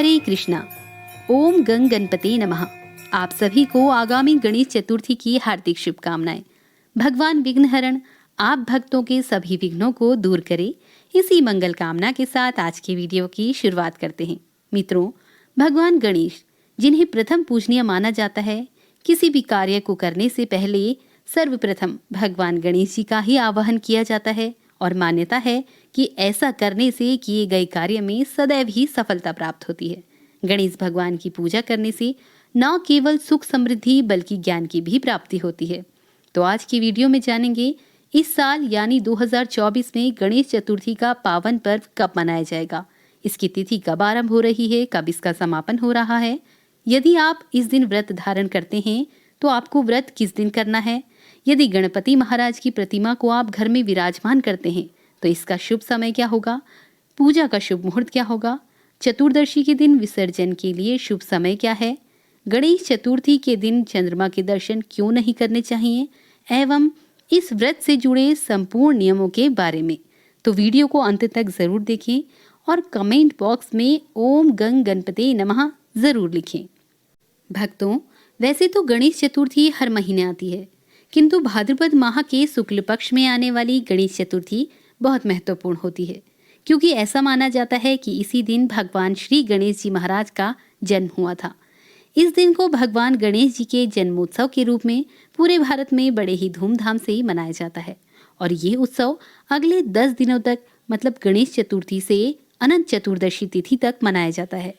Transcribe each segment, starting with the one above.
हरे कृष्णा। ओम गंग गणपते नमः। आप सभी को आगामी गणेश चतुर्थी की हार्दिक शुभकामनाएं। भगवान विघ्नहरण आप भक्तों के सभी विघ्नों को दूर करे, इसी मंगल कामना के साथ आज की वीडियो की शुरुआत करते हैं। मित्रों, भगवान गणेश जिन्हें प्रथम पूजनीय माना जाता है, किसी भी कार्य को करने से पहले सर्वप्रथम भगवान गणेश जी का ही आवाहन किया जाता है और मान्यता है कि ऐसा करने से किए गए कार्य में सदैव ही सफलता प्राप्त होती है। गणेश भगवान की पूजा करने से न केवल सुख समृद्धि बल्कि ज्ञान की भी प्राप्ति होती है। तो आज की वीडियो में जानेंगे इस साल यानी 2024 में गणेश चतुर्थी का पावन पर्व कब मनाया जाएगा, इसकी तिथि कब आरंभ हो रही है, कब इसका समापन हो रहा है। यदि आप इस दिन व्रत धारण करते हैं तो आपको व्रत किस दिन करना है। यदि गणपति महाराज की प्रतिमा को आप घर में विराजमान करते हैं तो इसका शुभ समय क्या होगा, पूजा का शुभ मुहूर्त क्या होगा, चतुर्दशी के दिन विसर्जन के लिए शुभ समय क्या है, गणेश चतुर्थी के दिन चंद्रमा के दर्शन क्यों नहीं करने चाहिए, एवं इस व्रत से जुड़े संपूर्ण नियमों के बारे में। तो वीडियो को अंत तक जरूर देखें और कमेंट बॉक्स में ओम गंग गणपते नमः जरूर लिखें। भक्तों, वैसे तो गणेश चतुर्थी हर महीने आती है, किंतु भाद्रपद माह के शुक्ल पक्ष में आने वाली गणेश चतुर्थी बहुत महत्वपूर्ण होती है, क्योंकि ऐसा माना जाता है कि इसी दिन भगवान श्री गणेश जी महाराज का जन्म हुआ था। इस दिन को भगवान गणेश जी के जन्मोत्सव के रूप में पूरे भारत में बड़े ही धूमधाम से मनाया जाता है और ये उत्सव अगले 10 दिनों तक मतलब गणेश चतुर्थी से अनंत चतुर्दशी तिथि तक मनाया जाता है।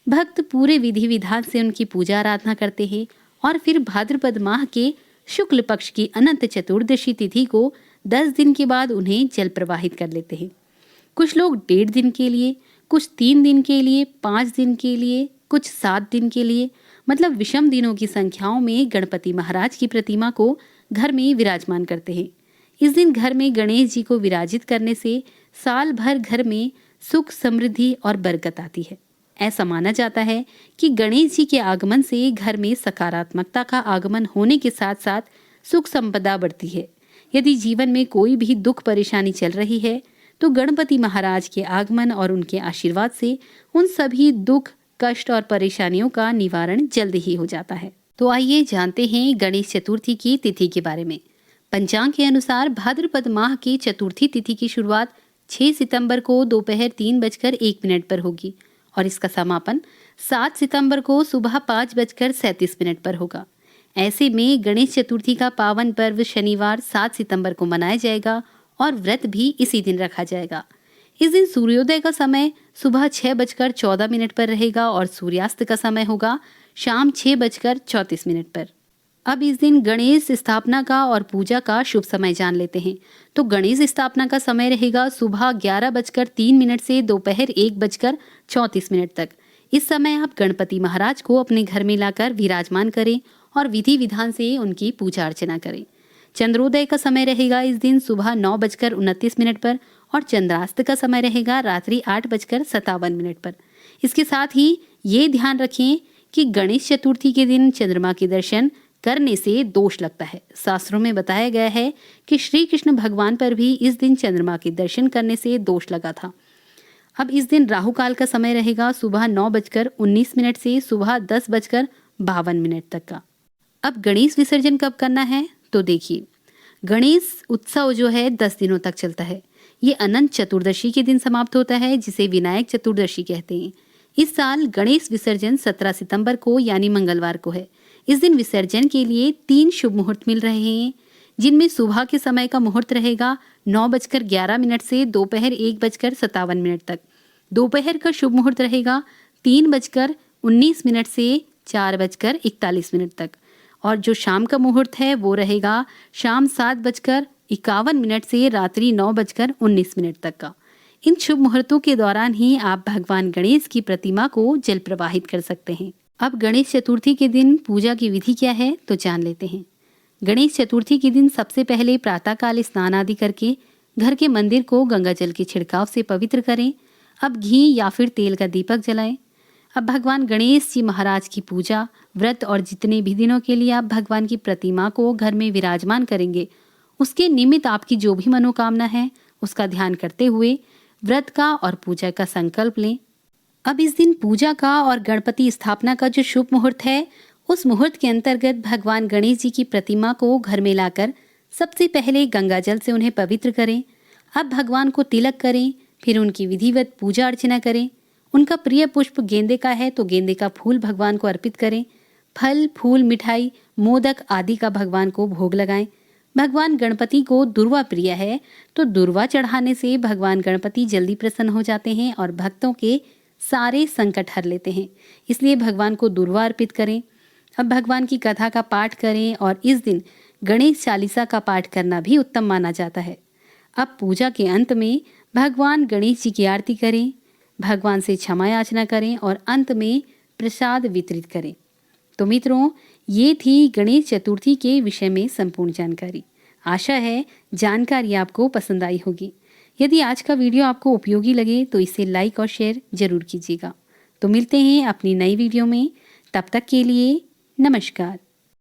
भक्त पूरे विधि विधान से उनकी पूजा आराधना करते हैं और फिर भाद्रपद माह के शुक्ल पक्ष की अनंत चतुर्दशी तिथि को 10 दिन के बाद उन्हें जल प्रवाहित कर लेते हैं। कुछ लोग 1.5 दिन के लिए, कुछ 3 दिन के लिए, 5 दिन के लिए, कुछ 7 दिन के लिए, मतलब विषम दिनों की संख्याओं में गणपति महाराज की प्रतिमा को घर में विराजमान करते हैं। इस दिन घर में गणेश जी को विराजित करने से साल भर घर में सुख समृद्धि और बरकत आती है। ऐसा माना जाता है कि गणेश जी के आगमन से घर में सकारात्मकता का आगमन होने के साथ साथ सुख संपदा बढ़ती है। यदि जीवन में कोई भी दुख परेशानी चल रही है तो गणपति महाराज के आगमन और उनके आशीर्वाद से उन सभी दुख, कष्ट और परेशानियों का निवारण जल्द ही हो जाता है। तो आइए जानते हैं गणेश चतुर्थी की तिथि के बारे में। पंचांग के अनुसार भाद्रपद माह की चतुर्थी तिथि की शुरुआत 6 सितंबर को दोपहर 3:01 पर होगी और इसका समापन 7 सितंबर को सुबह 5:37 पर होगा। ऐसे में गणेश चतुर्थी का पावन पर्व शनिवार 7 सितंबर को मनाया जाएगा और व्रत भी इसी दिन रखा जाएगा। इस दिन सूर्योदय का समय सुबह 6:14 पर रहेगा और सूर्यास्त का समय होगा शाम 6:34 पर। अब इस दिन गणेश स्थापना का और पूजा का शुभ समय जान लेते हैं। तो गणेश स्थापना का समय रहेगा सुबह 11:03 से दोपहर 1:34 तक। इस समय आप गणपति महाराज को अपने घर में लाकर विराजमान करें और विधि विधान से उनकी पूजा अर्चना करें। चंद्रोदय का समय रहेगा इस दिन सुबह 9:29 पर और चंद्रास्त का समय रहेगा रात्रि 8:57 पर। इसके साथ ही ये ध्यान रखें कि गणेश चतुर्थी के दिन चंद्रमा के दर्शन करने से दोष लगता है। शास्त्रों में बताया गया है कि श्री कृष्ण भगवान पर भी इस दिन चंद्रमा के दर्शन करने से दोष लगा था। अब इस दिन राहु काल का समय रहेगा सुबह 9:19 से सुबह 10:52 तक का। अब गणेश विसर्जन कब करना है तो देखिए, गणेश उत्सव जो है 10 दिनों तक चलता है। ये अनंत चतुर्दशी के दिन समाप्त होता है, जिसे विनायक चतुर्दशी कहते हैं। इस साल गणेश विसर्जन 17 सितंबर को यानी मंगलवार को है। इस दिन विसर्जन के लिए 3 शुभ मुहूर्त मिल रहे हैं, जिनमें सुबह के समय का मुहूर्त रहेगा 9:11 से दोपहर 1:57 तक। दोपहर का शुभ मुहूर्त रहेगा 3:19 से 4:41 तक और जो शाम का मुहूर्त है वो रहेगा शाम 7:51 से रात्रि 9:19 तक का। इन शुभ मुहूर्तों के दौरान ही आप भगवान गणेश की प्रतिमा को जल प्रवाहित कर सकते हैं। अब गणेश चतुर्थी के दिन पूजा की विधि क्या है तो जान लेते हैं। गणेश चतुर्थी के दिन सबसे पहले प्रातःकाल स्नान आदि करके घर के मंदिर को गंगा जल के छिड़काव से पवित्र करें। अब घी या फिर तेल का दीपक जलाएं। अब भगवान गणेश जी महाराज की पूजा, व्रत और जितने भी दिनों के लिए आप भगवान की प्रतिमा को घर में विराजमान करेंगे, उसके निमित्त आपकी जो भी मनोकामना है उसका ध्यान करते हुए व्रत का और पूजा का संकल्प लें। अब इस दिन पूजा का और गणपति स्थापना का जो शुभ मुहूर्त है, उस मुहूर्त के अंतर्गत भगवान गणेश जी की प्रतिमा को घर में लाकर सबसे पहले गंगा जल से उन्हें पवित्र करें। अब भगवान को तिलक करें, फिर उनकी विधिवत पूजा अर्चना करें। उनका प्रिय पुष्प गेंदे का है तो गेंदे का फूल भगवान को अर्पित करें। फल, फूल, मिठाई, मोदक आदि का भगवान को भोग लगाएं। भगवान गणपति को दुर्वा प्रिय है तो दुर्वा चढ़ाने से भगवान गणपति जल्दी प्रसन्न हो जाते हैं और भक्तों के सारे संकट हर लेते हैं। इसलिए भगवान को दुर्वा अर्पित करें। अब भगवान की कथा का पाठ करें और इस दिन गणेश चालीसा का पाठ करना भी उत्तम माना जाता है। अब पूजा के अंत में भगवान गणेश जी की आरती करें, भगवान से क्षमा याचना करें और अंत में प्रसाद वितरित करें। तो मित्रों, ये थी गणेश चतुर्थी के विषय में संपूर्ण जानकारी। आशा है जानकारी आपको पसंद आई होगी। यदि आज का वीडियो आपको उपयोगी लगे तो इसे लाइक और शेयर जरूर कीजिएगा। तो मिलते हैं अपनी नई वीडियो में। तब तक के लिए नमस्कार।